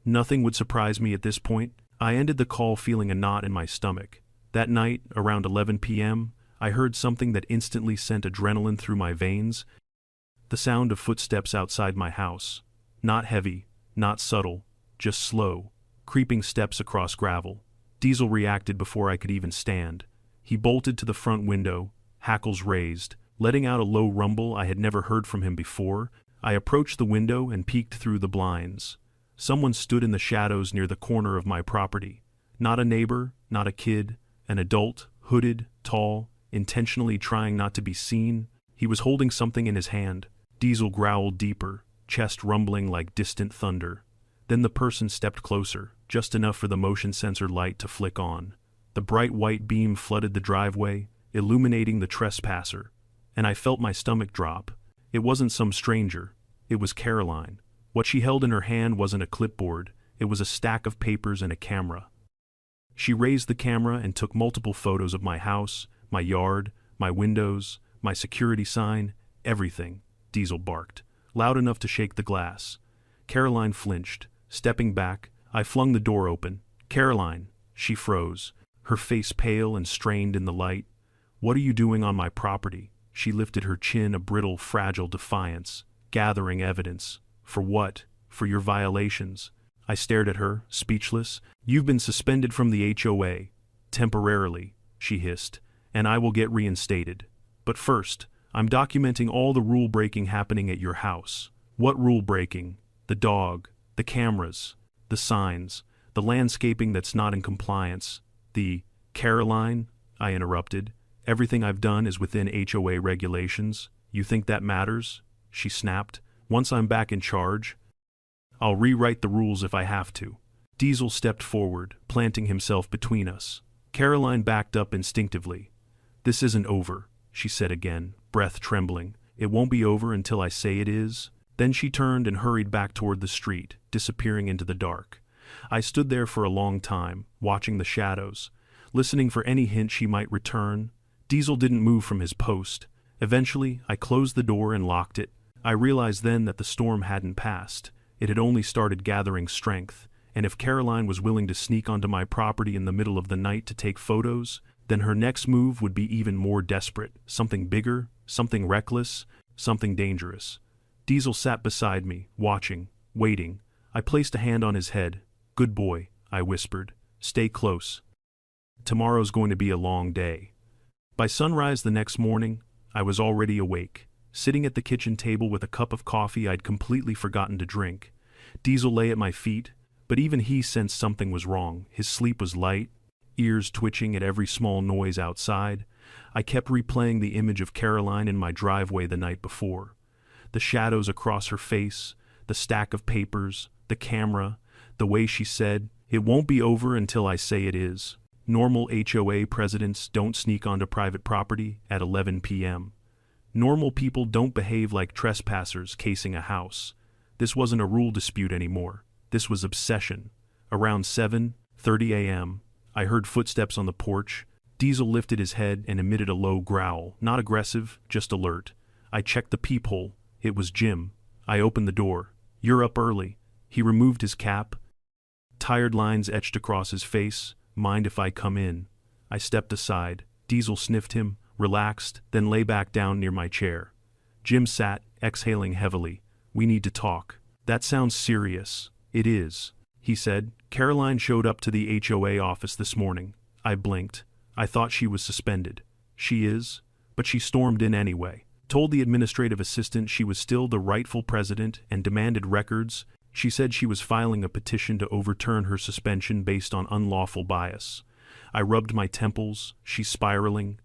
"Nothing would surprise me at this point." I ended the call feeling a knot in my stomach. That night, around 11 p.m., I heard something that instantly sent adrenaline through my veins. The sound of footsteps outside my house. Not heavy, not subtle, just slow, creeping steps across gravel. Diesel reacted before I could even stand. He bolted to the front window, hackles raised, letting out a low rumble I had never heard from him before. I approached the window and peeked through the blinds. Someone stood in the shadows near the corner of my property. Not a neighbor, not a kid, an adult, hooded, tall, intentionally trying not to be seen. He was holding something in his hand. Diesel growled deeper, chest rumbling like distant thunder. Then the person stepped closer, just enough for the motion sensor light to flick on. The bright white beam flooded the driveway, illuminating the trespasser, and I felt my stomach drop. It wasn't some stranger. It was Caroline. What she held in her hand wasn't a clipboard. It was a stack of papers and a camera. She raised the camera and took multiple photos of my house, my yard, my windows, my security sign, everything. Diesel barked, loud enough to shake the glass. Caroline flinched. Stepping back, I flung the door open. "Caroline!" She froze, her face pale and strained in the light. "What are you doing on my property?" She lifted her chin, a brittle, fragile defiance. "Gathering evidence." "For what?" "For your violations." I stared at her, speechless. "You've been suspended from the HOA. Temporarily, she hissed, and I will get reinstated. But first, I'm documenting all the rule-breaking happening at your house. What rule-breaking? The dog, the cameras, the signs, the landscaping that's not in compliance, Caroline, I interrupted. Everything I've done is within HOA regulations. You think that matters? She snapped. Once I'm back in charge, I'll rewrite the rules if I have to. Diesel stepped forward, planting himself between us. Caroline backed up instinctively. This isn't over, she said again, breath trembling. It won't be over until I say it is. Then she turned and hurried back toward the street, disappearing into the dark. I stood there for a long time, watching the shadows, listening for any hint she might return. Diesel didn't move from his post. Eventually, I closed the door and locked it. I realized then that the storm hadn't passed. It had only started gathering strength, and if Caroline was willing to sneak onto my property in the middle of the night to take photos, then her next move would be even more desperate, something bigger, something reckless, something dangerous. Diesel sat beside me, watching, waiting. I placed a hand on his head. Good boy, I whispered. Stay close. Tomorrow's going to be a long day. By sunrise the next morning, I was already awake, sitting at the kitchen table with a cup of coffee I'd completely forgotten to drink. Diesel lay at my feet, but even he sensed something was wrong. His sleep was light, ears twitching at every small noise outside. I kept replaying the image of Caroline in my driveway the night before. The shadows across her face, the stack of papers, the camera, the way she said, "It won't be over until I say it is." Normal HOA presidents don't sneak onto private property at 11 p.m. Normal people don't behave like trespassers casing a house. This wasn't a rule dispute anymore. This was obsession. Around 7:30 a.m., I heard footsteps on the porch. Diesel lifted his head and emitted a low growl, not aggressive, just alert. I checked the peephole. It was Jim. I opened the door. "You're up early." He removed his cap. Tired lines etched across his face. "Mind if I come in?" I stepped aside. Diesel sniffed him, relaxed, then lay back down near my chair. Jim sat, exhaling heavily. "We need to talk." "That sounds serious." "It is," he said. "Caroline showed up to the HOA office this morning." I blinked. I thought she was suspended. She is, but she stormed in anyway. Told the administrative assistant she was still the rightful president and demanded records. She said she was filing a petition to overturn her suspension based on unlawful bias. I rubbed my temples. She's spiraling.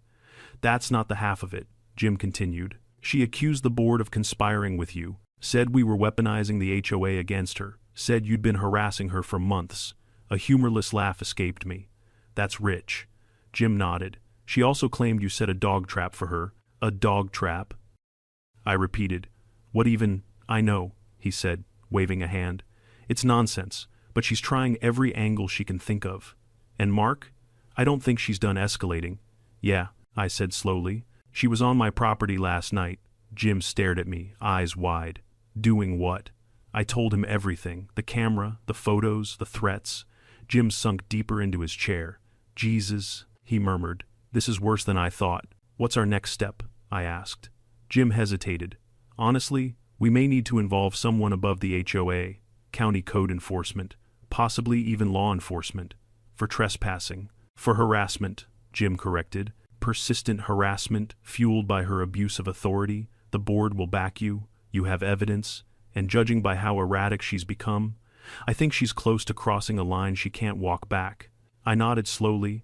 "That's not the half of it," Jim continued. "She accused the board of conspiring with you, said we were weaponizing the HOA against her, said you'd been harassing her for months." A humorless laugh escaped me. "That's rich." Jim nodded. "She also claimed you set a dog trap for her." "A dog trap?" I repeated. "What even—" "I know," he said, waving a hand. "It's nonsense, but she's trying every angle she can think of. And Mark? I don't think she's done escalating." "Yeah," I said slowly. "She was on my property last night." Jim stared at me, eyes wide. "Doing what?" I told him everything, the camera, the photos, the threats. Jim sunk deeper into his chair. "Jesus," he murmured. "This is worse than I thought." "What's our next step?" I asked. Jim hesitated. "Honestly, we may need to involve someone above the HOA, county code enforcement, possibly even law enforcement. For trespassing. For harassment," Jim corrected. "Persistent harassment, fueled by her abuse of authority. The board will back you. You have evidence. And judging by how erratic she's become, I think she's close to crossing a line she can't walk back." I nodded slowly.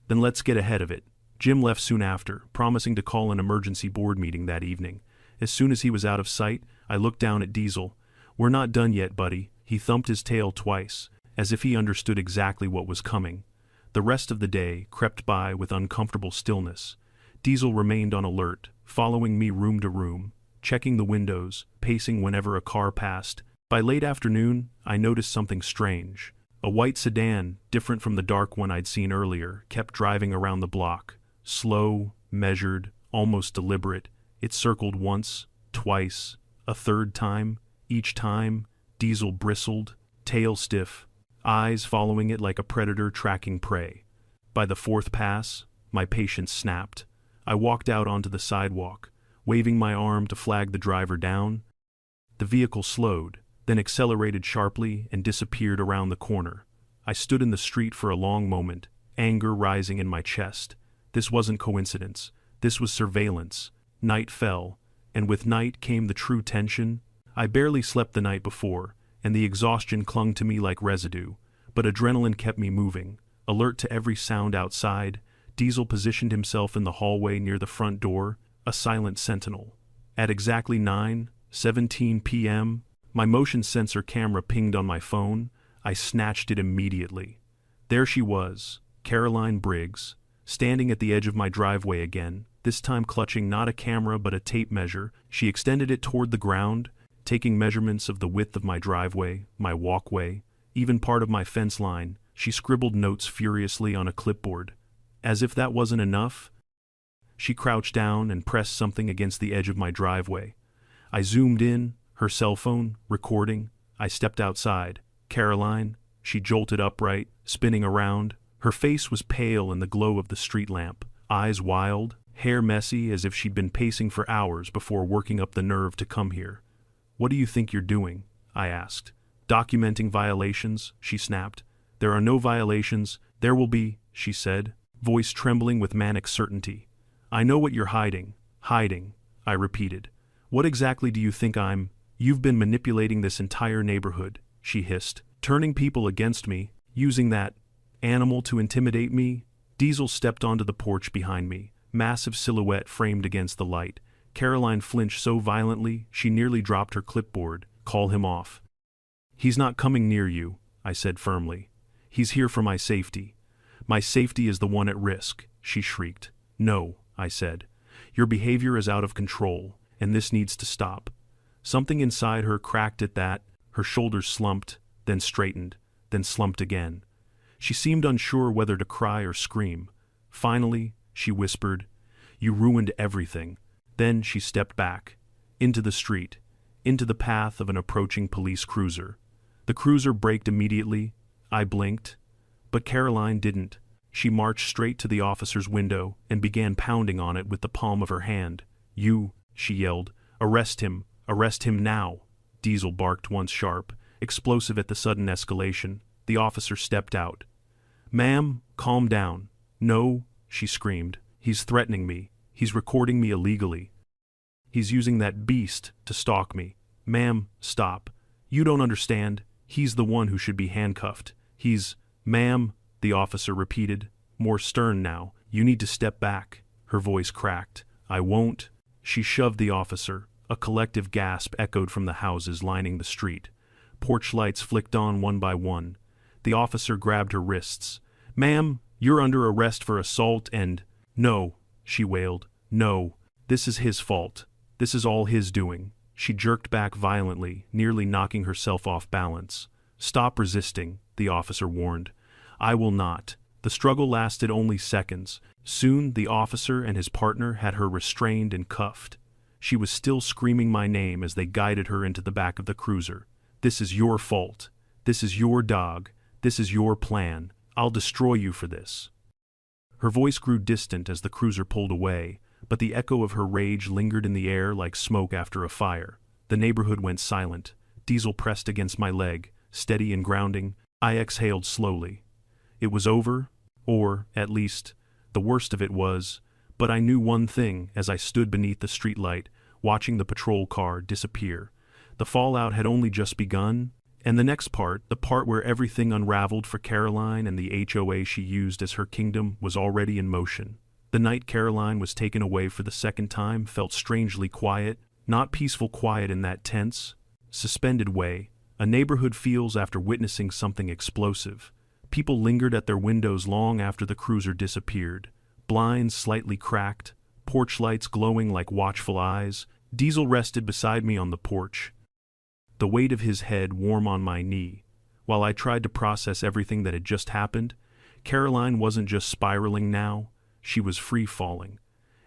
"Then let's get ahead of it." Jim left soon after, promising to call an emergency board meeting that evening. As soon as he was out of sight, I looked down at Diesel. "We're not done yet, buddy." He thumped his tail twice, as if he understood exactly what was coming. The rest of the day crept by with uncomfortable stillness. Diesel remained on alert, following me room to room, checking the windows, pacing whenever a car passed. By late afternoon, I noticed something strange. A white sedan, different from the dark one I'd seen earlier, kept driving around the block. Slow, measured, almost deliberate. It circled once, twice, a third time. Each time, Diesel bristled, tail stiff, eyes following it like a predator tracking prey. By the fourth pass, my patience snapped. I walked out onto the sidewalk, waving my arm to flag the driver down. The vehicle slowed, then accelerated sharply and disappeared around the corner. I stood in the street for a long moment, anger rising in my chest. This wasn't coincidence. This was surveillance. Night fell, and with night came the true tension. I barely slept the night before, and the exhaustion clung to me like residue, but adrenaline kept me moving. Alert to every sound outside, Diesel positioned himself in the hallway near the front door, a silent sentinel. At exactly 9:17 p.m., my motion sensor camera pinged on my phone. I snatched it immediately. There she was, Caroline Briggs, standing at the edge of my driveway again, this time clutching not a camera but a tape measure. She extended it toward the ground, taking measurements of the width of my driveway, my walkway, even part of my fence line. She scribbled notes furiously on a clipboard. As if that wasn't enough, she crouched down and pressed something against the edge of my driveway. I zoomed in, her cell phone, recording. I stepped outside. Caroline, she jolted upright, spinning around. Her face was pale in the glow of the street lamp, eyes wild, hair messy as if she'd been pacing for hours before working up the nerve to come here. "What do you think you're doing?" I asked. "Documenting violations," she snapped. "There are no violations. There will be," she said, voice trembling with manic certainty. "I know what you're hiding." "Hiding," I repeated. "What exactly do you think I'm—" "You've been manipulating this entire neighborhood," she hissed, "turning people against me, using that animal to intimidate me." Diesel stepped onto the porch behind me, massive silhouette framed against the light. Caroline flinched so violently she nearly dropped her clipboard. "Call him off." "He's not coming near you," I said firmly. "He's here for my safety." "My safety is the one at risk," she shrieked. "No," I said. "Your behavior is out of control, and this needs to stop." Something inside her cracked at that. Her shoulders slumped, then straightened, then slumped again. She seemed unsure whether to cry or scream. Finally, she whispered, "You ruined everything." Then she stepped back, into the street, into the path of an approaching police cruiser. The cruiser braked immediately. I blinked, but Caroline didn't. She marched straight to the officer's window and began pounding on it with the palm of her hand. "You," she yelled, "arrest him now." Diesel barked once sharp, explosive at the sudden escalation. The officer stepped out. "Ma'am, calm down." "No," she screamed. "He's threatening me. He's recording me illegally. He's using that beast to stalk me." "Ma'am, stop. You don't understand. He's the one who should be handcuffed. He's—" "Ma'am," the officer repeated, more stern now, "you need to step back." Her voice cracked. "I won't." She shoved the officer. A collective gasp echoed from the houses lining the street. Porch lights flicked on one by one. The officer grabbed her wrists. "Ma'am, you're under arrest for assault and—" "No," she wailed. "No. This is his fault. This is all his doing." She jerked back violently, nearly knocking herself off balance. "Stop resisting," the officer warned. "I will not." The struggle lasted only seconds. Soon the officer and his partner had her restrained and cuffed. She was still screaming my name as they guided her into the back of the cruiser. "This is your fault. This is your dog. This is your plan. I'll destroy you for this." Her voice grew distant as the cruiser pulled away, but the echo of her rage lingered in the air like smoke after a fire. The neighborhood went silent. Diesel pressed against my leg, steady and grounding. I exhaled slowly. It was over, or, at least, the worst of it was, but I knew one thing as I stood beneath the streetlight, watching the patrol car disappear. The fallout had only just begun, and the next part, the part where everything unraveled for Caroline and the HOA she used as her kingdom, was already in motion. The night Caroline was taken away for the second time felt strangely quiet, not peaceful quiet in that tense, suspended way a neighborhood feels after witnessing something explosive. People lingered at their windows long after the cruiser disappeared, blinds slightly cracked, porch lights glowing like watchful eyes. Diesel rested beside me on the porch, the weight of his head warm on my knee. While I tried to process everything that had just happened, Caroline wasn't just spiraling now, she was free-falling.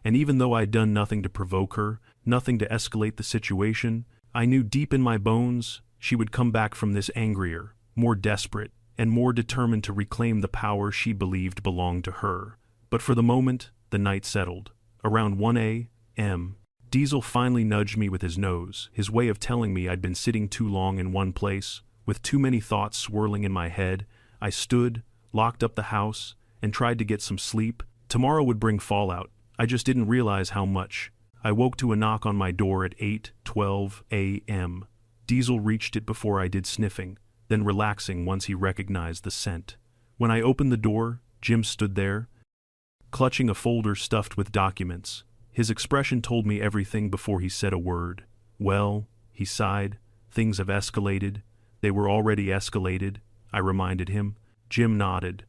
And even though I'd done nothing to provoke her, nothing to escalate the situation, I knew deep in my bones she would come back from this angrier, more desperate, and more determined to reclaim the power she believed belonged to her. But for the moment, the night settled. Around 1 a.m., Diesel finally nudged me with his nose, his way of telling me I'd been sitting too long in one place. With too many thoughts swirling in my head, I stood, locked up the house, and tried to get some sleep. Tomorrow would bring fallout. I just didn't realize how much. I woke to a knock on my door at 8:12 a.m. Diesel reached it before I did, sniffing, then relaxing once he recognized the scent. When I opened the door, Jim stood there, clutching a folder stuffed with documents. His expression told me everything before he said a word. "Well," he sighed, "things have escalated." "They were already escalated," I reminded him. Jim nodded.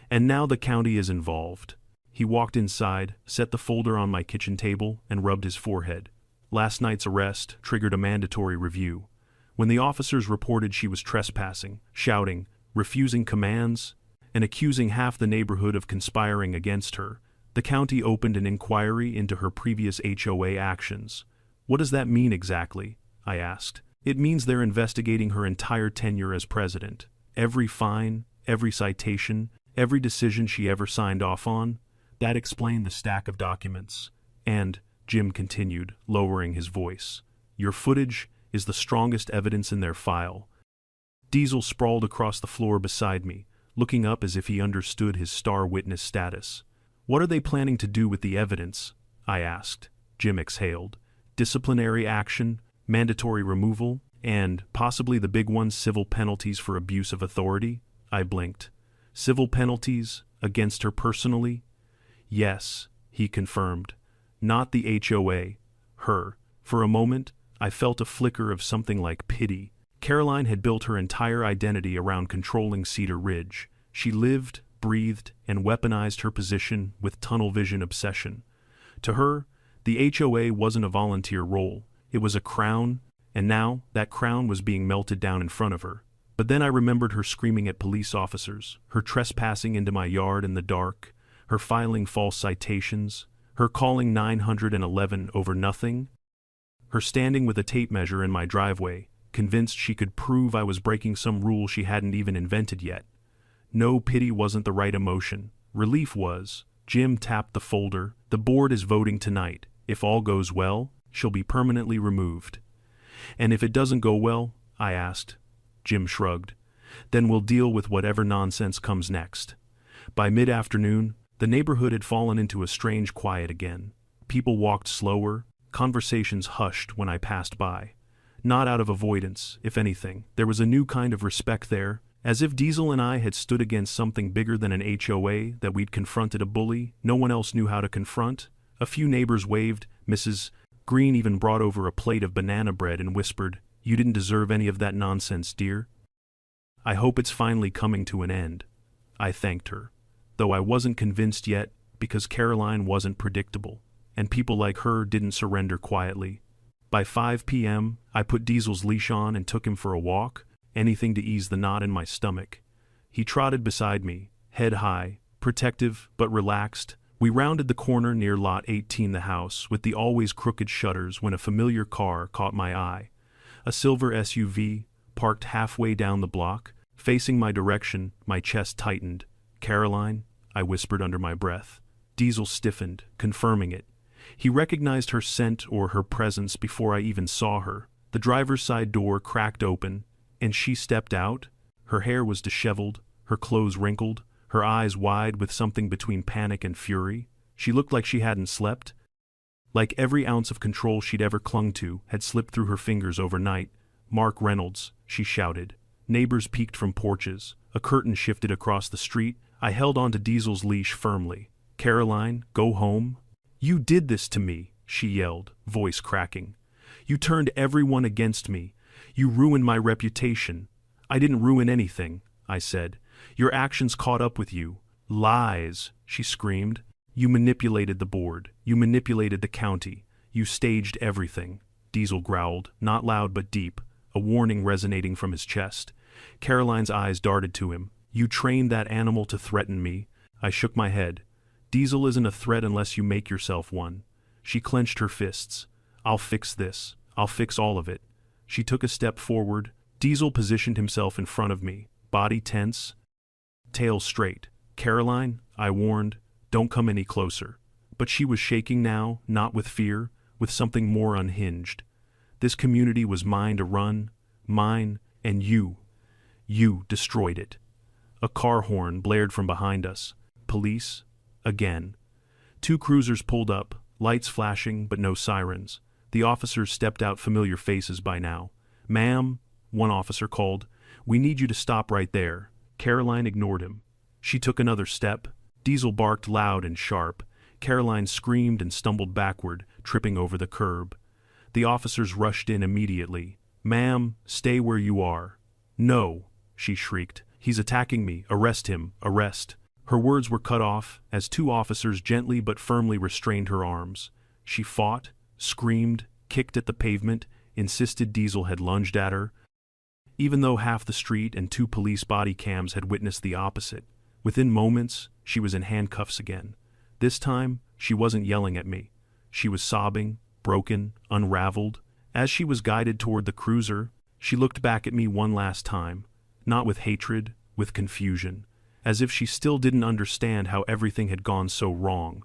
"And now the county is involved." He walked inside, set the folder on my kitchen table, and rubbed his forehead. "Last night's arrest triggered a mandatory review. When the officers reported she was trespassing, shouting, refusing commands, and accusing half the neighborhood of conspiring against her, the county opened an inquiry into her previous HOA actions." "What does that mean exactly?" I asked. "It means they're investigating her entire tenure as president. Every fine, every citation, every decision she ever signed off on." That explained the stack of documents. "And," Jim continued, lowering his voice, "your footage is the strongest evidence in their file." Diesel sprawled across the floor beside me, looking up as if he understood his star witness status. "What are they planning to do with the evidence?" I asked. Jim exhaled. "Disciplinary action, mandatory removal, and, possibly the big one, civil penalties for abuse of authority." I blinked. "Civil penalties? Against her personally?" "Yes," he confirmed. "Not the HOA. Her." For a moment, I felt a flicker of something like pity. Caroline had built her entire identity around controlling Cedar Ridge. She lived, breathed, and weaponized her position with tunnel vision obsession. To her, the HOA wasn't a volunteer role. It was a crown, and now that crown was being melted down in front of her. But then I remembered her screaming at police officers, her trespassing into my yard in the dark, her filing false citations, her calling 911 over nothing, her standing with a tape measure in my driveway, convinced she could prove I was breaking some rule she hadn't even invented yet. No, pity wasn't the right emotion. Relief was. Jim tapped the folder. "The board is voting tonight. If all goes well, she'll be permanently removed." "And if it doesn't go well?" I asked. Jim shrugged. "Then we'll deal with whatever nonsense comes next." By mid-afternoon, the neighborhood had fallen into a strange quiet again. People walked slower, conversations hushed when I passed by. Not out of avoidance, if anything. There was a new kind of respect there, as if Diesel and I had stood against something bigger than an HOA, that we'd confronted a bully no one else knew how to confront. A few neighbors waved. Mrs. Green even brought over a plate of banana bread and whispered, "You didn't deserve any of that nonsense, dear." "I hope it's finally coming to an end." I thanked her, though I wasn't convinced yet, because Caroline wasn't predictable, and people like her didn't surrender quietly. By 5 p.m., I put Diesel's leash on and took him for a walk, anything to ease the knot in my stomach. He trotted beside me, head high, protective but relaxed. We rounded the corner near Lot 18, the house with the always crooked shutters, when a familiar car caught my eye. A silver SUV, parked halfway down the block, facing my direction. My chest tightened. "Caroline?" I whispered under my breath. Diesel stiffened, confirming it. He recognized her scent or her presence before I even saw her. The driver's side door cracked open, and she stepped out. Her hair was disheveled, her clothes wrinkled, her eyes wide with something between panic and fury. She looked like she hadn't slept. Like every ounce of control she'd ever clung to had slipped through her fingers overnight. "Mark Reynolds," she shouted. Neighbors peeked from porches. A curtain shifted across the street. I held onto Diesel's leash firmly. "Caroline, go home." "You did this to me," she yelled, voice cracking. "You turned everyone against me. You ruined my reputation." "I didn't ruin anything," I said. "Your actions caught up with you." "Lies," she screamed. "You manipulated the board. You manipulated the county. You staged everything." Diesel growled, not loud but deep, a warning resonating from his chest. Caroline's eyes darted to him. "You trained that animal to threaten me." I shook my head. "Diesel isn't a threat unless you make yourself one." She clenched her fists. "I'll fix this. I'll fix all of it." She took a step forward. Diesel positioned himself in front of me, body tense, tail straight. "Caroline," I warned, "don't come any closer." But she was shaking now, not with fear, with something more unhinged. This community was mine to run, mine, and you destroyed it. A car horn blared from behind us. Police? Again. Two cruisers pulled up, lights flashing but no sirens. The officers stepped out, familiar faces by now. "Ma'am," one officer called, "we need you to stop right there." Caroline ignored him. She took another step. Diesel barked loud and sharp. Caroline screamed and stumbled backward, tripping over the curb. The officers rushed in immediately. "Ma'am, stay where you are." "No," she shrieked. "He's attacking me. Arrest him. Arrest." Her words were cut off as two officers gently but firmly restrained her arms. She fought, screamed, kicked at the pavement, insisted Diesel had lunged at her, even though half the street and two police body cams had witnessed the opposite. Within moments, she was in handcuffs again. This time, she wasn't yelling at me. She was sobbing, broken, unraveled. As she was guided toward the cruiser, she looked back at me one last time, not with hatred, with confusion, as if she still didn't understand how everything had gone so wrong.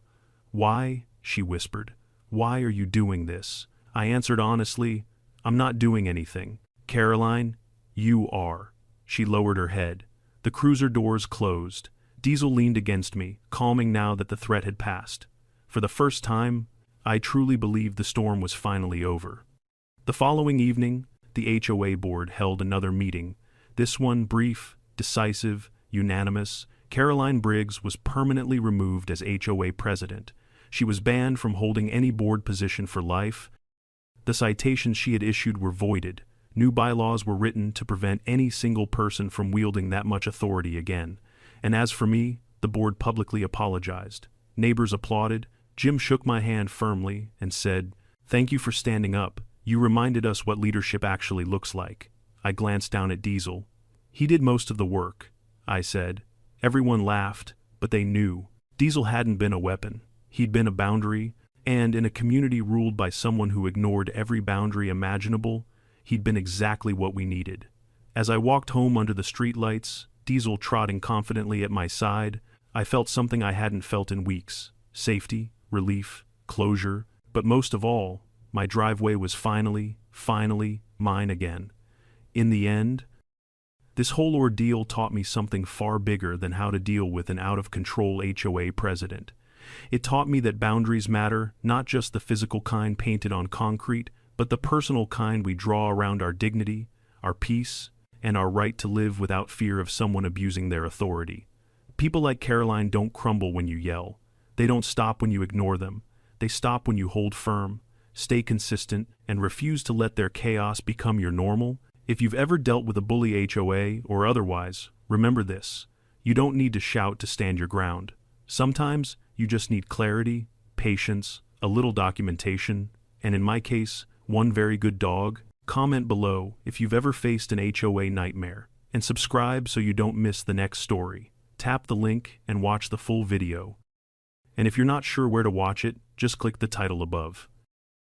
"Why?" she whispered. "Why are you doing this?" I answered honestly, "I'm not doing anything." "Caroline, you are." She lowered her head. The cruiser doors closed. Diesel leaned against me, calming now that the threat had passed. For the first time, I truly believed the storm was finally over. The following evening, the HOA board held another meeting. This one brief, decisive, unanimous. Caroline Briggs was permanently removed as HOA president. She was banned from holding any board position for life. The citations she had issued were voided. New bylaws were written to prevent any single person from wielding that much authority again. And as for me, the board publicly apologized. Neighbors applauded. Jim shook my hand firmly and said, "Thank you for standing up. You reminded us what leadership actually looks like." I glanced down at Diesel. "He did most of the work," I said. Everyone laughed, but they knew. Diesel hadn't been a weapon. He'd been a boundary, and in a community ruled by someone who ignored every boundary imaginable, he'd been exactly what we needed. As I walked home under the streetlights, Diesel trotting confidently at my side, I felt something I hadn't felt in weeks. Safety, relief, closure, but most of all, my driveway was finally mine again. In the end, this whole ordeal taught me something far bigger than how to deal with an out-of-control HOA president. It taught me that boundaries matter, not just the physical kind painted on concrete, but the personal kind we draw around our dignity, our peace, and our right to live without fear of someone abusing their authority. People like Caroline don't crumble when you yell. They don't stop when you ignore them. They stop when you hold firm, stay consistent, and refuse to let their chaos become your normal. If you've ever dealt with a bully HOA or otherwise, remember this. You don't need to shout to stand your ground. Sometimes you just need clarity, patience, a little documentation, and in my case, one very good dog. Comment below if you've ever faced an HOA nightmare, and subscribe so you don't miss the next story. Tap the link and watch the full video. And if you're not sure where to watch it, just click the title above.